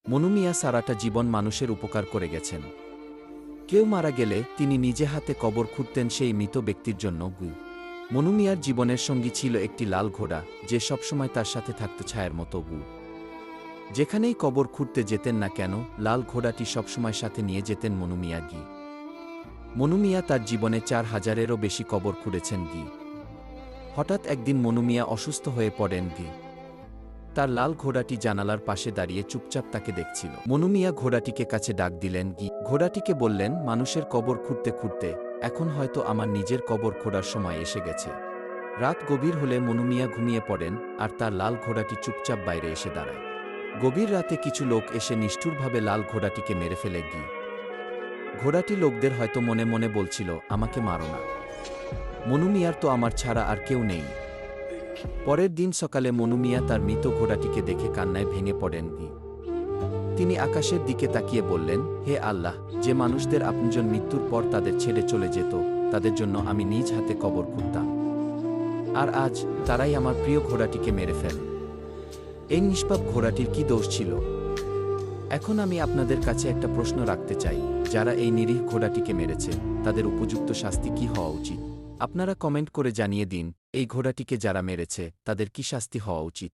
মনু মিয়া সারাটা জীবন মানুষের উপকার করে গেছেন। কেউ মারা গেলে তিনি নিজে হাতে কবর খুঁড়তেন সেই মৃত ব্যক্তির জন্য। মনু মিয়ার জীবনের সঙ্গী ছিল একটি লাল ঘোড়া, যে সবসময় তার সাথে থাকত ছায়ার মতো। যেখানেই কবর খুঁড়তে যেতেন না কেন, লাল ঘোড়াটি সবসময় সাথে নিয়ে যেতেন মনু মিয়া। মনু মিয়া তার জীবনে ৪,০০০-এরও বেশি কবর খুঁড়েছেন। হঠাৎ একদিন মনু মিয়া অসুস্থ হয়ে পড়েন। তার লাল ঘোড়াটি জানালার পাশে দাঁড়িয়ে চুপচাপ তাকে দেখছিল। মনু মিয়া ঘোড়াটিকে কাছে ডাক দিলেন। ঘোড়াটিকে বললেন, মানুষের কবর খুঁড়তে খুঁড়তে এখন হয়তো আমার নিজের কবর খোঁড়ার সময় এসে গেছে। রাত গভীর হলে মনু মিয়া ঘুমিয়ে পড়েন, আর তার লাল ঘোড়াটি চুপচাপ বাইরে এসে দাঁড়ায়। গভীর রাতে কিছু লোক এসে নিষ্ঠুরভাবে লাল ঘোড়াটিকে মেরে ফেলে। ঘোড়াটি লোকদের হয়তো মনে মনে বলছিল, আমাকে মারো না, মনু মিয়ার তো আমার ছাড়া আর কেউ নেই। পরের দিন সকালে মনু মিয়া তার মৃত ঘোড়াটিকে দেখে কান্নায় ভেঙে পড়েন। তিনি আকাশের দিকে তাকিয়ে বললেন, হে আল্লাহ, যে মানুষদের আপনজন মৃত্যুর পর তাদের ছেড়ে চলে যেত, তাদের জন্য আমি নিজ হাতে কবর খুঁড়তাম, আর আজ তারাই আমার প্রিয় ঘোড়াটিকে মেরে ফেল। এই নিষ্পাপ ঘোড়াটির কি দোষ ছিল? এখন আমি আপনাদের কাছে একটা প্রশ্ন রাখতে চাই, যারা এই নিরীহ ঘোড়াটিকে মেরেছে, তাদের উপযুক্ত শাস্তি কি হওয়া উচিত? আপনারা কমেন্ট করে জানিয়ে দিন, এই ঘোড়াটিকে যারা মেরেছে তাদের কি শাস্তি হওয়া উচিত।